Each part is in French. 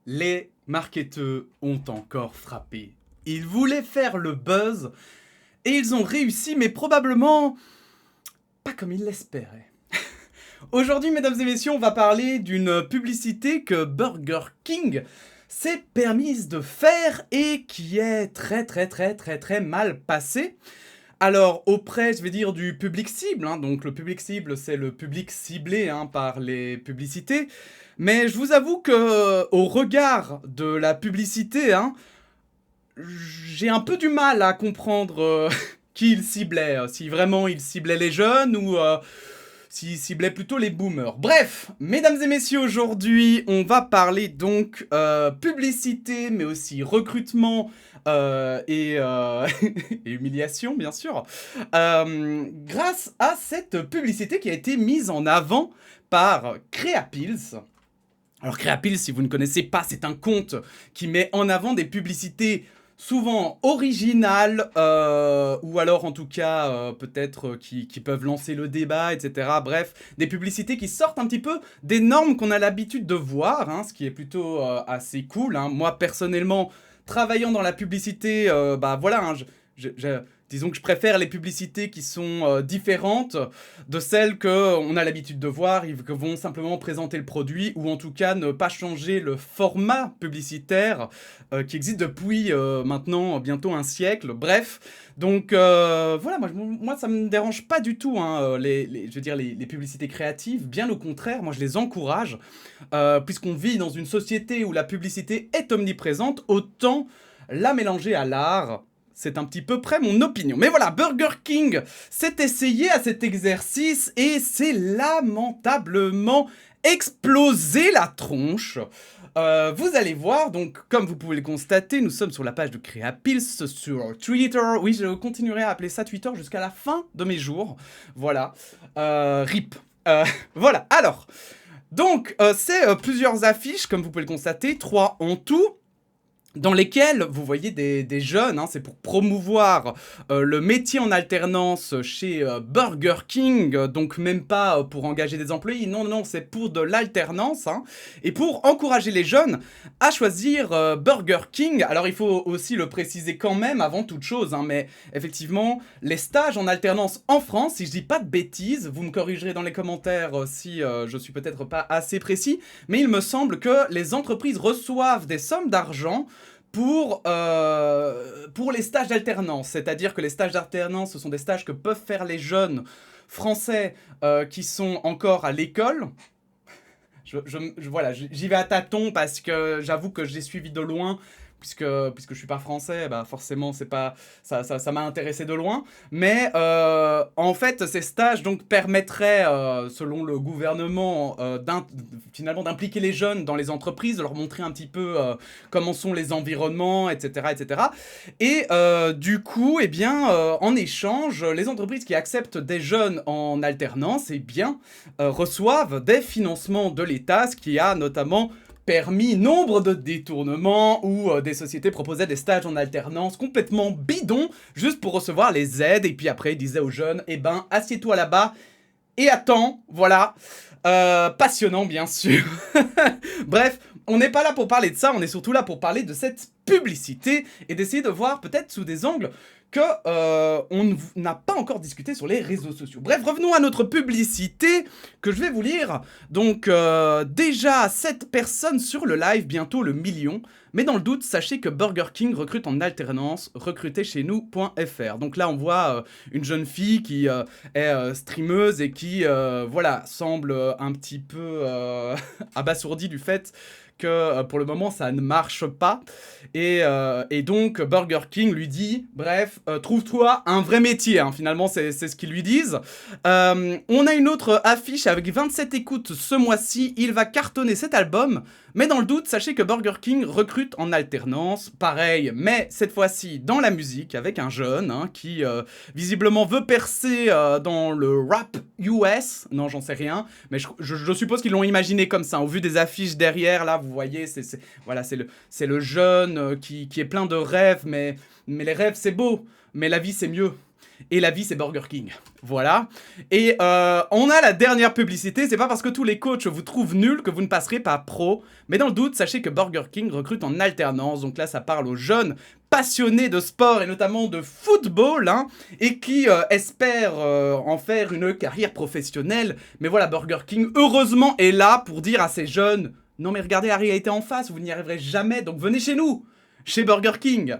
Les marketeurs ont encore frappé. Ils voulaient faire le buzz et ils ont réussi, mais probablement pas comme ils l'espéraient. Aujourd'hui, mesdames et messieurs, on va parler d'une publicité que Burger King s'est permise de faire et qui est très mal passée. Alors, auprès, je vais dire, du public cible, donc le public cible, c'est le public ciblé par les publicités, mais je vous avoue que, au regard de la publicité, j'ai un peu du mal à comprendre qui il ciblait, si vraiment il ciblait les jeunes ou s'il ciblait plutôt les boomers. Bref, mesdames et messieurs, aujourd'hui, on va parler donc publicité, mais aussi recrutement et humiliation, bien sûr, grâce à cette publicité qui a été mise en avant par Creapills. Alors Creapills, si vous ne connaissez pas, c'est un compte qui met en avant des publicités souvent originales, ou alors en tout cas peut-être qui peuvent lancer le débat, etc. Bref, des publicités qui sortent un petit peu des normes qu'on a l'habitude de voir, ce qui est plutôt assez cool. Moi personnellement, travaillant dans la publicité, voilà, disons que je préfère les publicités qui sont différentes de celles qu'on a l'habitude de voir, ils vont simplement présenter le produit, ou en tout cas ne pas changer le format publicitaire qui existe depuis maintenant bientôt un siècle. Bref, donc voilà, moi ça me dérange pas du tout, je veux dire les publicités créatives, bien au contraire, moi je les encourage, puisqu'on vit dans une société où la publicité est omniprésente, autant la mélanger à l'art. C'est un petit peu près mon opinion. Mais voilà, Burger King s'est essayé à cet exercice et s'est lamentablement explosé la tronche. Vous allez voir, donc comme vous pouvez le constater, nous sommes sur la page de Creapills sur Twitter. Oui, je continuerai à appeler ça Twitter jusqu'à la fin de mes jours. Voilà. RIP. Voilà, alors. Donc, c'est plusieurs affiches, comme vous pouvez le constater, 3 en tout, dans lesquels vous voyez des jeunes, c'est pour promouvoir le métier en alternance chez Burger King, donc même pas pour engager des employés, non, c'est pour de l'alternance, et pour encourager les jeunes à choisir Burger King. Alors il faut aussi le préciser quand même avant toute chose, mais effectivement, les stages en alternance en France, si je dis pas de bêtises, vous me corrigerez dans les commentaires si je suis peut-être pas assez précis, mais il me semble que les entreprises reçoivent des sommes d'argent pour les stages d'alternance. C'est-à-dire que les stages d'alternance, ce sont des stages que peuvent faire les jeunes français qui sont encore à l'école. Voilà, j'y vais à tâtons parce que j'avoue que j'ai suivi de loin. Puisque je suis pas français, forcément c'est pas ça m'a intéressé de loin. Mais en fait, ces stages donc permettraient, selon le gouvernement, finalement d'impliquer les jeunes dans les entreprises, de leur montrer un petit peu comment sont les environnements, etc., etc. Et du coup, en échange, les entreprises qui acceptent des jeunes en alternance, reçoivent des financements de l'État, ce qui a notamment permis nombre de détournements où des sociétés proposaient des stages en alternance complètement bidons juste pour recevoir les aides, et puis après ils disaient aux jeunes assieds-toi là-bas et attends, voilà. Passionnant bien sûr. Bref, on n'est pas là pour parler de ça, on est surtout là pour parler de cette publicité et d'essayer de voir peut-être sous des angles que on n'a pas encore discuté sur les réseaux sociaux. Bref, revenons à notre publicité que je vais vous lire. Donc déjà 7 personnes sur le live, bientôt le million. Mais dans le doute, sachez que Burger King recrute en alternance, recrutez chez nous.fr. Donc là, on voit une jeune fille qui est streameuse et qui, semble un petit peu abasourdie du fait que pour le moment ça ne marche pas, et donc Burger King lui dit bref, trouve-toi un vrai métier, finalement c'est ce qu'ils lui disent. On a une autre affiche avec 27 écoutes ce mois-ci, il va cartonner cet album, mais dans le doute sachez que Burger King recrute en alternance, pareil, mais cette fois-ci dans la musique avec un jeune qui visiblement veut percer dans le rap US, non j'en sais rien, mais je suppose qu'ils l'ont imaginé comme ça, au vu des affiches derrière là, vous voyez, c'est le jeune qui est plein de rêves, mais les rêves c'est beau, mais la vie c'est mieux. Et la vie, c'est Burger King. Voilà. Et on a la dernière publicité. C'est pas parce que tous les coachs vous trouvent nuls que vous ne passerez pas pro. Mais dans le doute, sachez que Burger King recrute en alternance. Donc là, ça parle aux jeunes passionnés de sport et notamment de football, hein, et qui espèrent en faire une carrière professionnelle. Mais voilà, Burger King, heureusement, est là pour dire à ces jeunes: non mais regardez la réalité en face, vous n'y arriverez jamais, donc venez chez nous, chez Burger King.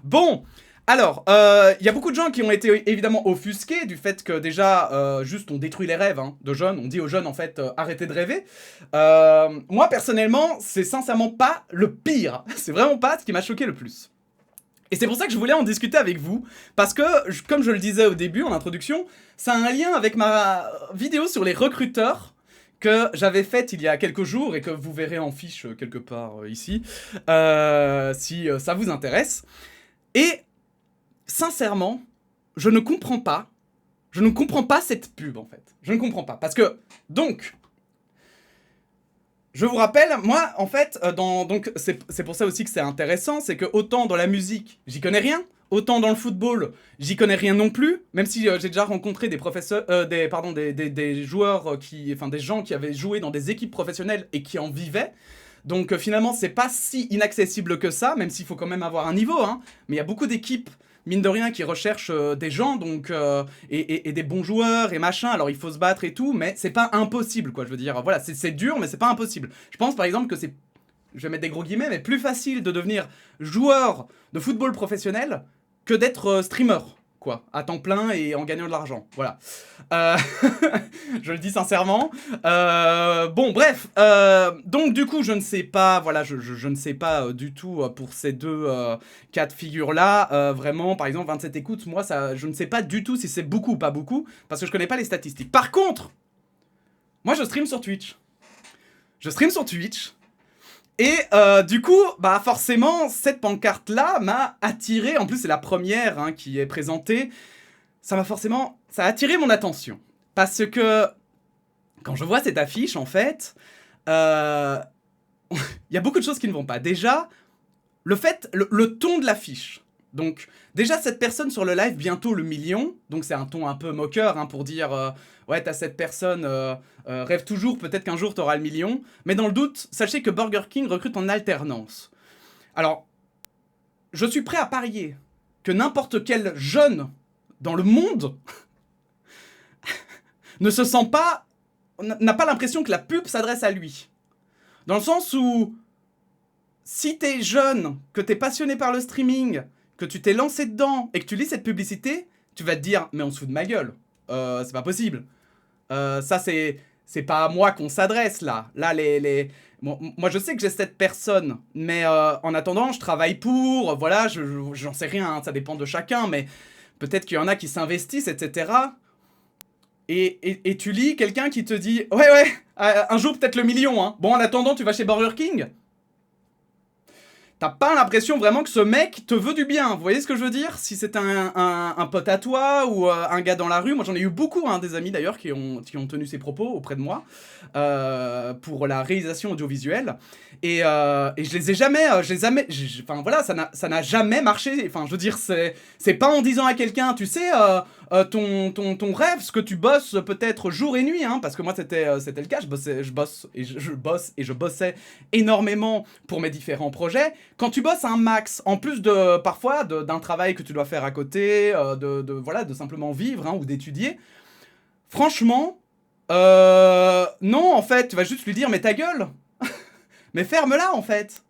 Bon, alors, y a beaucoup de gens qui ont été évidemment offusqués du fait que déjà, juste on détruit les rêves hein, de jeunes, on dit aux jeunes en fait, arrêtez de rêver. Moi personnellement, c'est sincèrement pas le pire, c'est vraiment pas ce qui m'a choqué le plus. Et c'est pour ça que je voulais en discuter avec vous, parce que, comme je le disais au début, en introduction, ça a un lien avec ma vidéo sur les recruteurs, que j'avais faite il y a quelques jours, et que vous verrez en fiche quelque part ici, si ça vous intéresse. Et, sincèrement, je ne comprends pas cette pub, en fait. Je ne comprends pas, parce que, donc... Je vous rappelle, moi, en fait, donc c'est pour ça aussi que c'est intéressant, c'est que autant dans la musique, j'y connais rien, autant dans le football, j'y connais rien non plus, même si j'ai déjà rencontré des professeurs, des joueurs des gens qui avaient joué dans des équipes professionnelles et qui en vivaient. Donc finalement, c'est pas si inaccessible que ça, même s'il faut quand même avoir un niveau, hein. Mais il y a beaucoup d'équipes, mine de rien, qui recherchent des gens, donc et des bons joueurs et machin. Alors il faut se battre et tout, mais c'est pas impossible, quoi. Je veux dire, voilà, c'est dur, mais c'est pas impossible. Je pense par exemple que c'est, je vais mettre des gros guillemets, mais plus facile de devenir joueur de football professionnel que d'être streamer, quoi, à temps plein et en gagnant de l'argent. Voilà. Je le dis sincèrement. Bon, bref. Donc, du coup, je ne sais pas, voilà, je ne sais pas du tout pour ces deux cas de figure-là. Vraiment, par exemple, 27 écoutes, moi, ça, je ne sais pas du tout si c'est beaucoup ou pas beaucoup, parce que je connais pas les statistiques. Par contre, moi, je stream sur Twitch. Je stream sur Twitch. Et du coup, bah forcément, cette pancarte-là m'a attiré. En plus, c'est la première hein, qui est présentée. Ça a attiré mon attention. Parce que, quand je vois cette affiche, en fait, il y a beaucoup de choses qui ne vont pas. Déjà, le ton de l'affiche. Donc, déjà, cette personne sur le live, bientôt le million. Donc, c'est un ton un peu moqueur hein, pour dire ouais, t'as cette personne, rêve toujours, peut-être qu'un jour t'auras le million. Mais dans le doute, sachez que Burger King recrute en alternance. Alors, je suis prêt à parier que n'importe quel jeune dans le monde ne se sent pas, n'a pas l'impression que la pub s'adresse à lui. Dans le sens où, si t'es jeune, que t'es passionné par le streaming, que tu t'es lancé dedans et que tu lis cette publicité, tu vas te dire, mais on se fout de ma gueule. C'est pas possible. Ça, c'est pas à moi qu'on s'adresse, là. Là, bon, moi, je sais que j'ai cette personne, mais en attendant, je travaille pour, voilà, j'en sais rien, hein, ça dépend de chacun, mais peut-être qu'il y en a qui s'investissent, etc. Et tu lis quelqu'un qui te dit, ouais, un jour peut-être le million, hein. Bon, en attendant, tu vas chez Burger King. T'as pas l'impression vraiment que ce mec te veut du bien, vous voyez ce que je veux dire? Si c'est un pote à toi ou un gars dans la rue, moi j'en ai eu beaucoup, hein, des amis d'ailleurs qui ont tenu ces propos auprès de moi pour la réalisation audiovisuelle et je les ai jamais, enfin voilà, ça n'a jamais marché, enfin je veux dire c'est pas en disant à quelqu'un, tu sais, ton rêve, ce que tu bosses peut-être jour et nuit, hein, parce que moi c'était le cas, je bossais énormément pour mes différents projets. Quand tu bosses un max, en plus de parfois d'un travail que tu dois faire à côté, voilà, de simplement vivre hein, ou d'étudier, franchement, non, en fait, tu vas juste lui dire, mais ta gueule, mais ferme-la, en fait,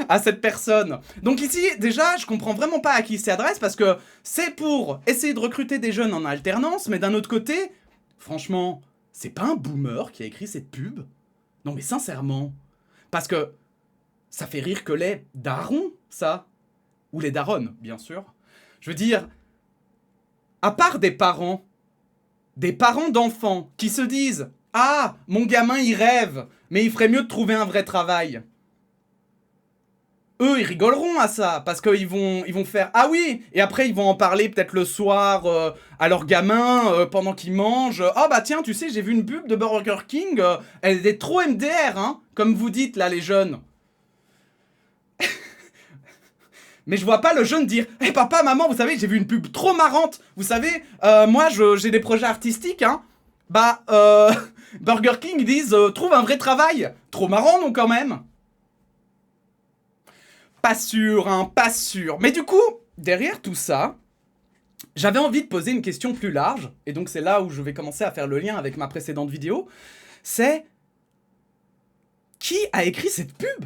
à cette personne. Donc ici, déjà, je comprends vraiment pas à qui il s'adresse, parce que c'est pour essayer de recruter des jeunes en alternance, mais d'un autre côté, franchement, c'est pas un boomer qui a écrit cette pub? Non, mais sincèrement, parce que ça fait rire que les darons, ça. Ou les daronnes, bien sûr. Je veux dire, à part des parents d'enfants qui se disent « Ah, mon gamin, il rêve, mais il ferait mieux de trouver un vrai travail. » Eux, ils rigoleront à ça, parce qu'ils vont faire « Ah oui !» Et après, ils vont en parler peut-être le soir à leur gamin, pendant qu'ils mangent. « Ah bah tiens, tu sais, j'ai vu une pub de Burger King, elle est trop MDR, hein, comme vous dites là, les jeunes. » Mais je vois pas le jeune dire « Hey papa, maman, vous savez, j'ai vu une pub trop marrante. Vous savez, moi, j'ai des projets artistiques, hein. Bah, Burger King, ils disent trouve un vrai travail. Trop marrant, non, quand même ?» Pas sûr, hein, pas sûr. Mais du coup, derrière tout ça, j'avais envie de poser une question plus large. Et donc, c'est là où je vais commencer à faire le lien avec ma précédente vidéo. C'est... Qui a écrit cette pub?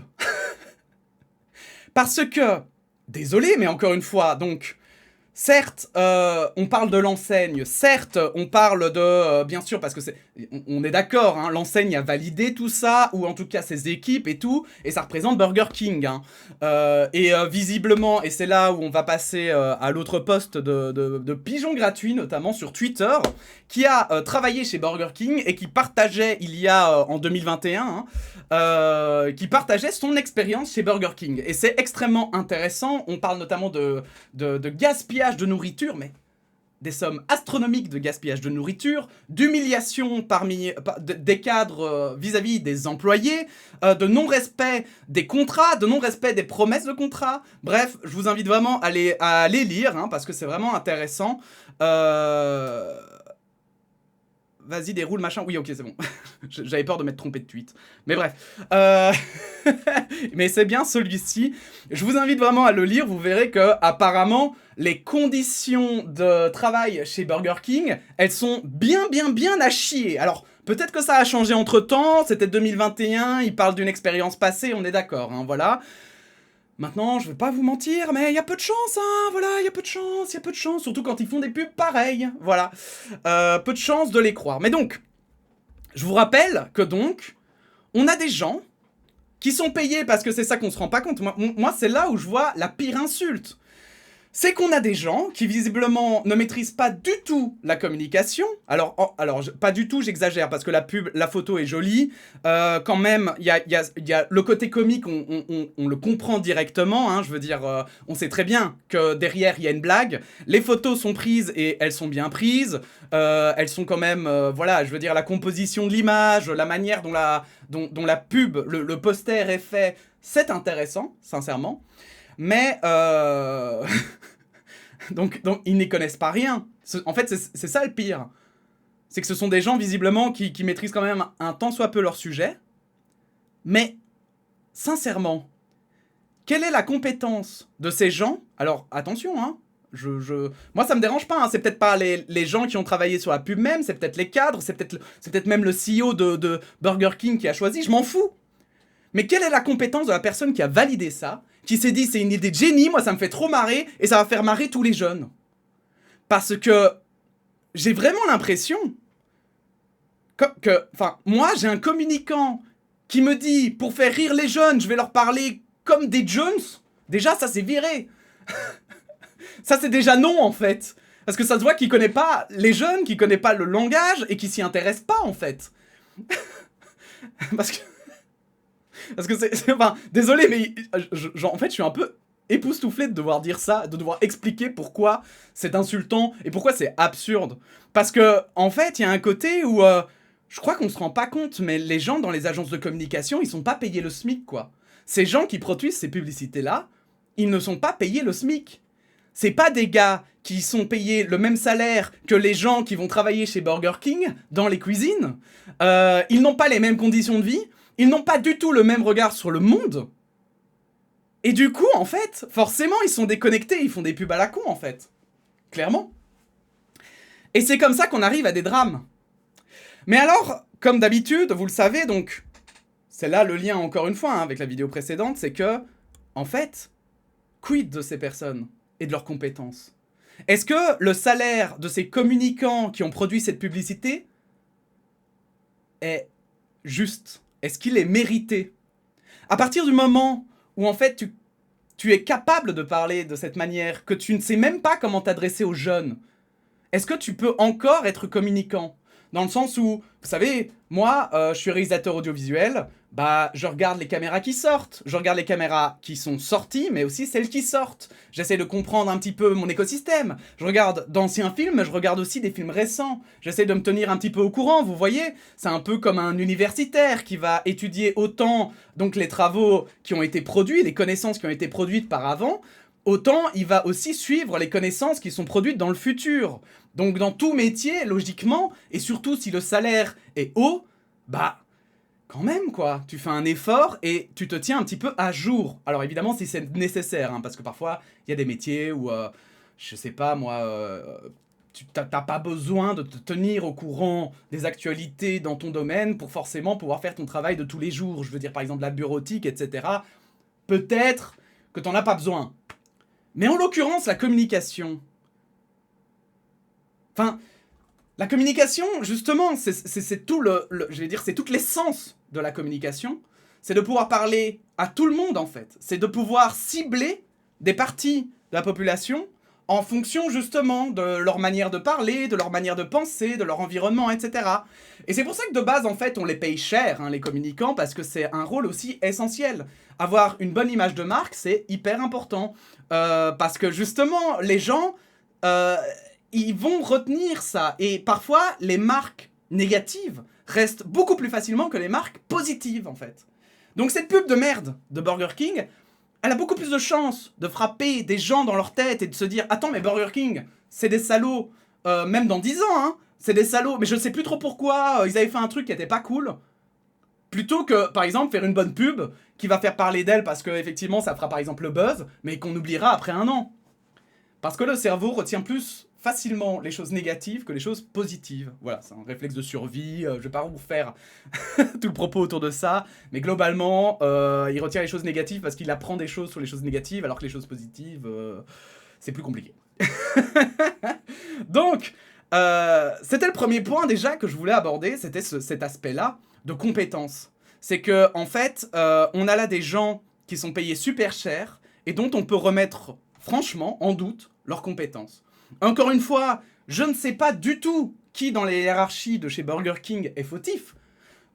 Parce que... Désolé, mais encore une fois, donc... Certes, on parle de l'enseigne, certes, on parle de... bien sûr, parce que c'est... On est d'accord, hein, l'enseigne a validé tout ça, ou en tout cas ses équipes et tout, et ça représente Burger King. Hein. Visiblement, et c'est là où on va passer à l'autre poste de Pigeon Gratuit, notamment sur Twitter, qui a travaillé chez Burger King et qui partageait, il y a en 2021, qui partageait son expérience chez Burger King. Et c'est extrêmement intéressant, on parle notamment de gaspillage de nourriture, mais des sommes astronomiques de gaspillage de nourriture, d'humiliation des cadres vis-à-vis des employés, de non-respect des contrats, de non-respect des promesses de contrat. Bref, je vous invite vraiment à les lire, hein, parce que c'est vraiment intéressant. Vas-y, déroule, machin. Oui, ok, c'est bon. J'avais peur de m'être trompé de tweet. Mais bref. Mais c'est bien celui-ci. Je vous invite vraiment à le lire. Vous verrez que, apparemment, les conditions de travail chez Burger King, elles sont bien à chier. Alors, peut-être que ça a changé entre-temps. C'était 2021. Il parle d'une expérience passée. On est d'accord, hein, voilà. Maintenant, je vais pas vous mentir, mais il y a peu de chance, hein, voilà, il y a peu de chance, surtout quand ils font des pubs pareilles, voilà. Peu de chance de les croire. Mais donc, je vous rappelle que donc, on a des gens qui sont payés parce que c'est ça qu'on se rend pas compte. Moi, c'est là où je vois la pire insulte. C'est qu'on a des gens qui visiblement ne maîtrisent pas du tout la communication. Alors pas du tout, j'exagère, parce que la photo est jolie. Quand même, il y a le côté comique, on le comprend directement. Hein, je veux dire, on sait très bien que derrière, il y a une blague. Les photos sont prises et elles sont bien prises. Elles sont quand même, voilà, je veux dire, la composition de l'image, la manière dont la pub, le poster est fait, c'est intéressant, sincèrement. Mais, donc, ils n'y connaissent pas rien. En fait, c'est ça le pire. C'est que ce sont des gens, visiblement, qui maîtrisent quand même un tant soit peu leur sujet. Mais, sincèrement, quelle est la compétence de ces gens? Alors, attention, hein. Moi, ça me dérange pas. Hein. C'est peut-être pas les gens qui ont travaillé sur la pub même. C'est peut-être les cadres. C'est peut-être même le CEO de Burger King qui a choisi. Je m'en fous. Mais quelle est la compétence de la personne qui a validé ça, qui s'est dit c'est une idée de génie, moi ça me fait trop marrer, et ça va faire marrer tous les jeunes? Parce que j'ai vraiment l'impression enfin, moi j'ai un communicant qui me dit pour faire rire les jeunes, je vais leur parler comme des Jones. Déjà ça c'est viré. Ça c'est déjà non en fait. Parce que ça se voit qu'il connaît pas les jeunes, qu'il connaît pas le langage et qu'il s'y intéresse pas en fait. Parce que c'est enfin, désolé, mais en fait, je suis un peu époustouflé de devoir dire ça, de devoir expliquer pourquoi c'est insultant et pourquoi c'est absurde. Parce que, en fait, il y a un côté où, je crois qu'on se rend pas compte, mais les gens dans les agences de communication, ils sont pas payés le SMIC, quoi. Ces gens qui produisent ces publicités-là, ils ne sont pas payés le SMIC. C'est pas des gars qui sont payés le même salaire que les gens qui vont travailler chez Burger King, dans les cuisines. Ils n'ont pas les mêmes conditions de vie. Ils n'ont pas du tout le même regard sur le monde. Et du coup, en fait, forcément, ils sont déconnectés, ils font des pubs à la con, en fait. Clairement. Et c'est comme ça qu'on arrive à des drames. Mais alors, comme d'habitude, vous le savez, donc, c'est là le lien, encore une fois, hein, avec la vidéo précédente, c'est que, en fait, quid de ces personnes et de leurs compétences? Est-ce que le salaire de ces communicants qui ont produit cette publicité est juste? Est-ce qu'il est mérité? À partir du moment où, en fait, tu es capable de parler de cette manière, que tu ne sais même pas comment t'adresser aux jeunes, est-ce que tu peux encore être communicant? Dans le sens où, vous savez, moi, je suis réalisateur audiovisuel, bah, je regarde les caméras qui sortent, je regarde les caméras qui sont sorties, mais aussi celles qui sortent. J'essaie de comprendre un petit peu mon écosystème. Je regarde d'anciens films, mais je regarde aussi des films récents. J'essaie de me tenir un petit peu au courant, vous voyez? C'est un peu comme un universitaire qui va étudier autant donc les travaux qui ont été produits, les connaissances qui ont été produites par avant, autant il va aussi suivre les connaissances qui sont produites dans le futur. Donc dans tout métier, logiquement, et surtout si le salaire est haut, bah quand même quoi, tu fais un effort et tu te tiens un petit peu à jour. Alors évidemment si c'est nécessaire, hein, parce que parfois il y a des métiers où, je sais pas moi, t'as pas besoin de te tenir au courant des actualités dans ton domaine pour forcément pouvoir faire ton travail de tous les jours. Je veux dire par exemple la bureautique, etc. Peut-être que t'en as pas besoin. Mais en l'occurrence, la communication... Enfin, la communication, justement, c'est tout je vais dire, c'est toute l'essence de la communication. C'est de pouvoir parler à tout le monde, en fait. C'est de pouvoir cibler des parties de la population en fonction, justement, de leur manière de parler, de leur manière de penser, de leur environnement, etc. Et c'est pour ça que, de base, en fait, on les paye cher, hein, les communicants, parce que c'est un rôle aussi essentiel. Avoir une bonne image de marque, c'est hyper important. Parce que, justement, les gens... ils vont retenir ça. Et parfois, les marques négatives restent beaucoup plus facilement que les marques positives, en fait. Donc cette pub de merde de Burger King, elle a beaucoup plus de chances de frapper des gens dans leur tête et de se dire « Attends, mais Burger King, c'est des salauds, même dans 10 ans, hein, c'est des salauds, mais je sais plus trop pourquoi, ils avaient fait un truc qui était pas cool. » Plutôt que, par exemple, faire une bonne pub qui va faire parler d'elle parce que, effectivement, ça fera par exemple le buzz, mais qu'on oubliera après un an. Parce que le cerveau retient plus facilement les choses négatives que les choses positives. Voilà, c'est un réflexe de survie, je vais pas vous faire tout le propos autour de ça, mais globalement, il retient les choses négatives parce qu'il apprend des choses sur les choses négatives, alors que les choses positives, c'est plus compliqué. Donc, c'était le premier point déjà que je voulais aborder, c'était cet aspect-là de compétences. C'est que, en fait, on a là des gens qui sont payés super cher et dont on peut remettre franchement en doute leurs compétences. Encore une fois, je ne sais pas du tout qui dans les hiérarchies de chez Burger King est fautif,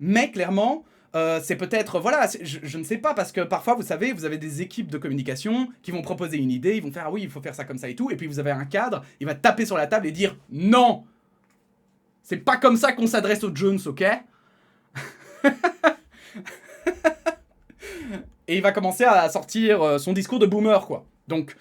mais clairement, c'est peut-être, voilà, je ne sais pas, parce que parfois, vous savez, vous avez des équipes de communication qui vont proposer une idée, ils vont faire, ah oui, il faut faire ça comme ça et tout, et puis vous avez un cadre, il va taper sur la table et dire, non, c'est pas comme ça qu'on s'adresse aux Jones, ok? Et il va commencer à sortir son discours de boomer, quoi. Donc,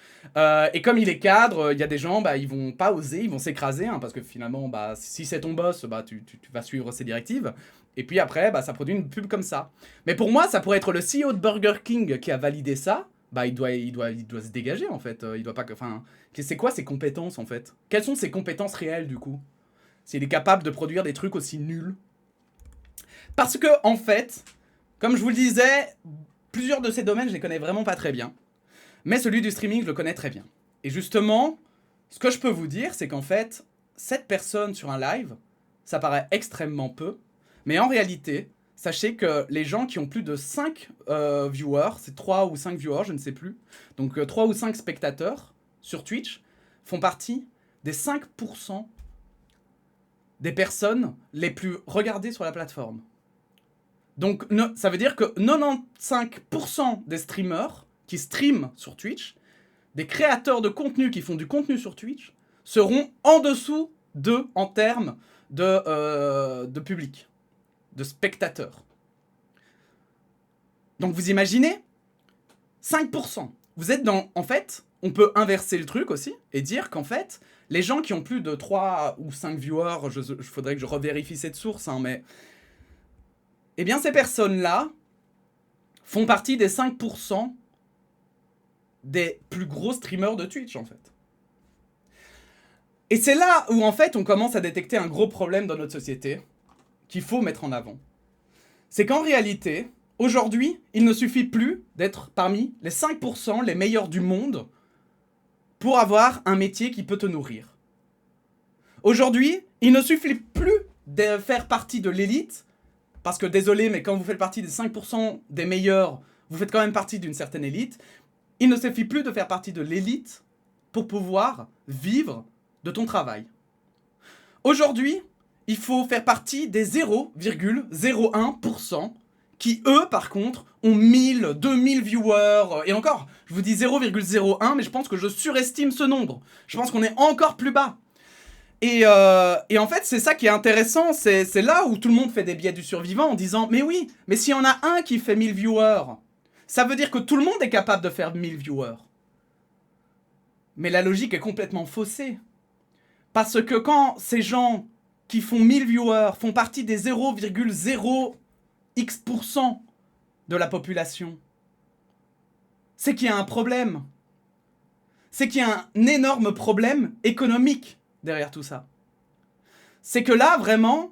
et comme il est cadre, il y a des gens, bah, ils vont pas oser, ils vont s'écraser, hein, parce que finalement, bah, si c'est ton boss, bah, tu vas suivre ses directives. Et puis après, bah, ça produit une pub comme ça. Mais pour moi, ça pourrait être le CEO de Burger King qui a validé ça. Bah, il doit se dégager, en fait. Il doit pas... Enfin, c'est quoi ses compétences, en fait? Quelles sont ses compétences réelles, du coup? S'il est capable de produire des trucs aussi nuls. Parce que, en fait, comme je vous le disais, plusieurs de ces domaines, je les connais vraiment pas très bien. Mais celui du streaming, je le connais très bien. Et justement, ce que je peux vous dire, c'est qu'en fait, 7 personnes sur un live, ça paraît extrêmement peu. Mais en réalité, sachez que les gens qui ont plus de 5 viewers, c'est 3 ou 5 viewers, je ne sais plus, donc 3 ou 5 spectateurs sur Twitch, font partie des 5% des personnes les plus regardées sur la plateforme. Donc ça veut dire que 95% des streamers qui streament sur Twitch, des créateurs de contenu qui font du contenu sur Twitch, seront en dessous d'eux en termes de public, de spectateurs. Donc vous imaginez 5%. Vous êtes dans... En fait, on peut inverser le truc aussi et dire qu'en fait, les gens qui ont plus de 3 ou 5 viewers, il faudrait que je revérifie cette source, hein, mais... Eh bien, ces personnes-là font partie des 5% des plus gros streamers de Twitch, en fait. Et c'est là où, en fait, on commence à détecter un gros problème dans notre société qu'il faut mettre en avant. C'est qu'en réalité, aujourd'hui, il ne suffit plus d'être parmi les 5% les meilleurs du monde pour avoir un métier qui peut te nourrir. Aujourd'hui, il ne suffit plus de faire partie de l'élite, parce que, désolé, mais quand vous faites partie des 5% des meilleurs, vous faites quand même partie d'une certaine élite. Il ne suffit plus de faire partie de l'élite pour pouvoir vivre de ton travail. Aujourd'hui, il faut faire partie des 0,01% qui, eux, par contre, ont 1000, 2000 viewers. Et encore, je vous dis 0,01, mais je pense que je surestime ce nombre. Je pense qu'on est encore plus bas. Et en fait, c'est ça qui est intéressant, c'est là où tout le monde fait des biais du survivant en disant « Mais oui, mais s'il y en a un qui fait 1000 viewers, ça veut dire que tout le monde est capable de faire 1000 viewers. » Mais la logique est complètement faussée. Parce que quand ces gens qui font 1000 viewers font partie des 0,0x% de la population, c'est qu'il y a un problème. C'est qu'il y a un énorme problème économique derrière tout ça. C'est que là, vraiment,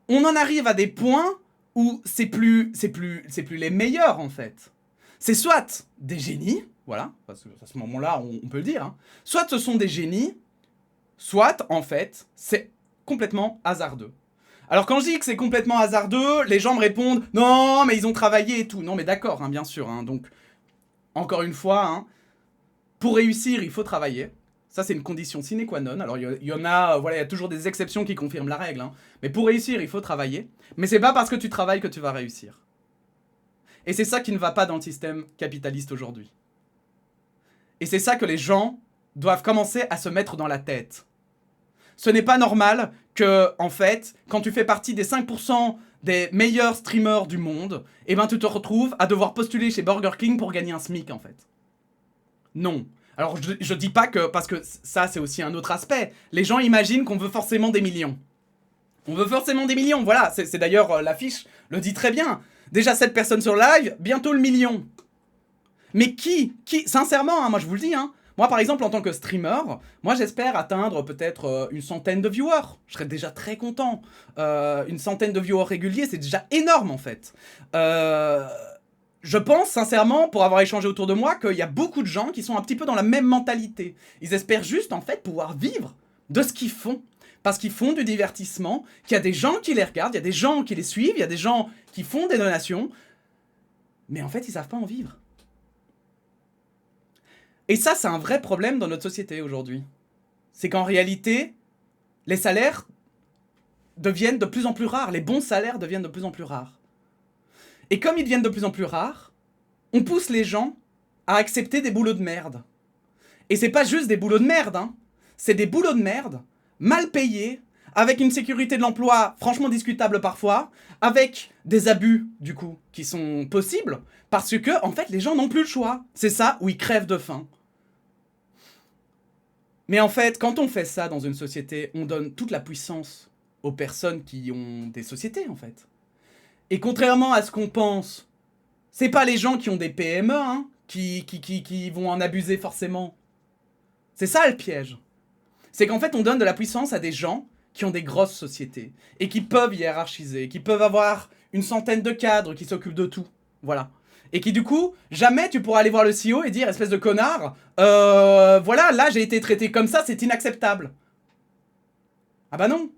on en arrive à des points où c'est plus les meilleurs, en fait. C'est soit des génies, voilà, parce qu'à ce moment-là, on peut le dire, hein, soit ce sont des génies, soit, en fait, c'est complètement hasardeux. Alors quand je dis que c'est complètement hasardeux, les gens me répondent « Non, mais ils ont travaillé et tout ». Non, mais d'accord, hein, bien sûr. Hein, donc, encore une fois, hein, pour réussir, il faut travailler. Ça, c'est une condition sine qua non. Alors, il y en a, voilà, il y a toujours des exceptions qui confirment la règle. Hein. Mais pour réussir, il faut travailler. Mais c'est pas parce que tu travailles que tu vas réussir. Et c'est ça qui ne va pas dans le système capitaliste aujourd'hui. Et c'est ça que les gens doivent commencer à se mettre dans la tête. Ce n'est pas normal que, en fait, quand tu fais partie des 5% des meilleurs streamers du monde, eh ben tu te retrouves à devoir postuler chez Burger King pour gagner un SMIC, en fait. Non. Alors, je dis pas que... Parce que ça, c'est aussi un autre aspect. Les gens imaginent qu'on veut forcément des millions. On veut forcément des millions, voilà. C'est d'ailleurs, l'affiche le dit très bien. Déjà 7 personnes sur live, bientôt le million. Mais qui sincèrement, hein, moi je vous le dis, hein. Moi, par exemple, en tant que streamer, moi j'espère atteindre peut-être une centaine de viewers. Je serais déjà très content. Une centaine de viewers réguliers, c'est déjà énorme, en fait. Je pense, sincèrement, pour avoir échangé autour de moi, qu'il y a beaucoup de gens qui sont un petit peu dans la même mentalité. Ils espèrent juste, en fait, pouvoir vivre de ce qu'ils font. Parce qu'ils font du divertissement, qu'il y a des gens qui les regardent, il y a des gens qui les suivent, il y a des gens qui font des donations. Mais en fait, ils savent pas en vivre. Et ça, c'est un vrai problème dans notre société aujourd'hui. C'est qu'en réalité, les salaires deviennent de plus en plus rares. Les bons salaires deviennent de plus en plus rares. Et comme ils deviennent de plus en plus rares, on pousse les gens à accepter des boulots de merde. Et c'est pas juste des boulots de merde, hein. C'est des boulots de merde, mal payés, avec une sécurité de l'emploi franchement discutable parfois, avec des abus, du coup, qui sont possibles, parce que, en fait, les gens n'ont plus le choix. C'est ça où ils crèvent de faim. Mais en fait, quand on fait ça dans une société, on donne toute la puissance aux personnes qui ont des sociétés, en fait. Et contrairement à ce qu'on pense, c'est pas les gens qui ont des PME, hein, qui vont en abuser forcément. C'est ça le piège. C'est qu'en fait, on donne de la puissance à des gens qui ont des grosses sociétés, et qui peuvent hiérarchiser, qui peuvent avoir une centaine de cadres qui s'occupent de tout. Voilà. Et qui du coup, jamais tu pourras aller voir le CEO et dire, espèce de connard, voilà, là j'ai été traité comme ça, c'est inacceptable. Ah bah non.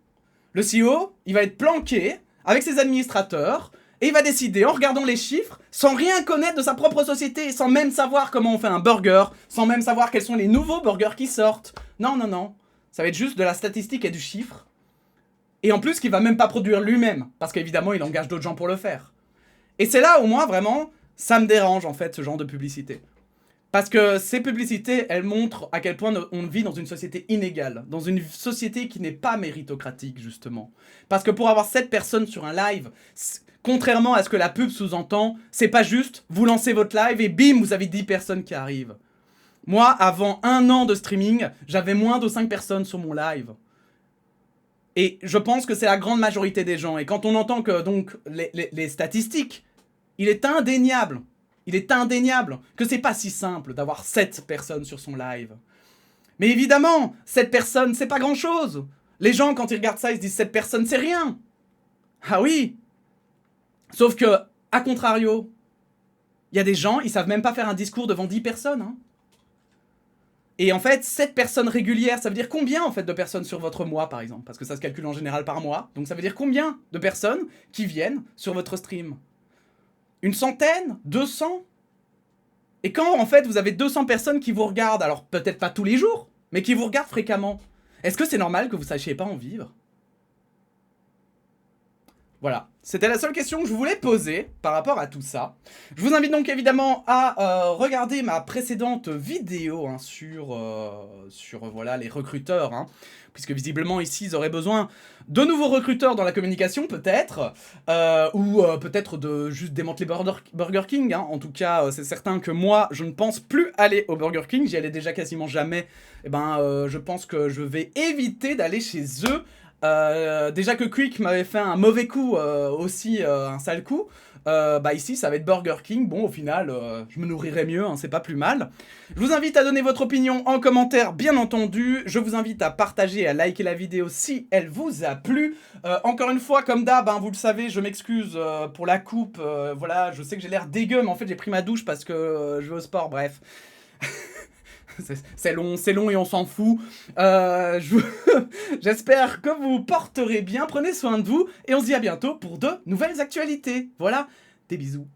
Le CEO, il va être planqué avec ses administrateurs, et il va décider en regardant les chiffres, sans rien connaître de sa propre société, sans même savoir comment on fait un burger, sans même savoir quels sont les nouveaux burgers qui sortent. Non, non, non. Ça va être juste de la statistique et du chiffre. Et en plus, qu'il va même pas produire lui-même, parce qu'évidemment, il engage d'autres gens pour le faire. Et c'est là où moi, vraiment, ça me dérange, en fait, ce genre de publicité. Parce que ces publicités, elles montrent à quel point on vit dans une société inégale, dans une société qui n'est pas méritocratique, justement. Parce que pour avoir 7 personnes sur un live, contrairement à ce que la pub sous-entend, c'est pas juste, vous lancez votre live et bim, vous avez 10 personnes qui arrivent. Moi, avant 1 an de streaming, j'avais moins de 5 personnes sur mon live. Et je pense que c'est la grande majorité des gens. Et quand on entend que, donc, les statistiques, il est indéniable que c'est pas si simple d'avoir 7 personnes sur son live. Mais évidemment, 7 personnes, c'est pas grand-chose. Les gens, quand ils regardent ça, ils se disent 7 personnes, c'est rien. Ah oui. Sauf que, à contrario, il y a des gens, ils savent même pas faire un discours devant 10 personnes, hein. Et en fait, 7 personnes régulières, ça veut dire combien en fait de personnes sur votre mois par exemple? Parce que ça se calcule en général par mois. Donc ça veut dire combien de personnes qui viennent sur votre stream? Une centaine? 200? Et quand en fait vous avez 200 personnes qui vous regardent, alors peut-être pas tous les jours, mais qui vous regardent fréquemment, est-ce que c'est normal que vous sachiez pas en vivre? Voilà, c'était la seule question que je voulais poser par rapport à tout ça. Je vous invite donc évidemment à regarder ma précédente vidéo hein, sur voilà, les recruteurs. Hein, puisque visiblement ici ils auraient besoin de nouveaux recruteurs dans la communication peut-être. Ou peut-être de juste démanteler Burger King. Hein. En tout cas c'est certain que moi je ne pense plus aller au Burger King. J'y allais déjà quasiment jamais. Et je pense que je vais éviter d'aller chez eux. Déjà que Quick m'avait fait un mauvais coup, aussi un sale coup, ici ça va être Burger King, bon au final je me nourrirai mieux, hein, c'est pas plus mal. Je vous invite à donner votre opinion en commentaire bien entendu, je vous invite à partager et à liker la vidéo si elle vous a plu. Encore une fois comme d'hab, hein, vous le savez, je m'excuse pour la coupe, voilà, je sais que j'ai l'air dégueu mais en fait j'ai pris ma douche parce que je vais au sport, bref. C'est long et on s'en fout. J'espère que vous porterez bien, prenez soin de vous, et on se dit à bientôt pour de nouvelles actualités. Voilà, des bisous.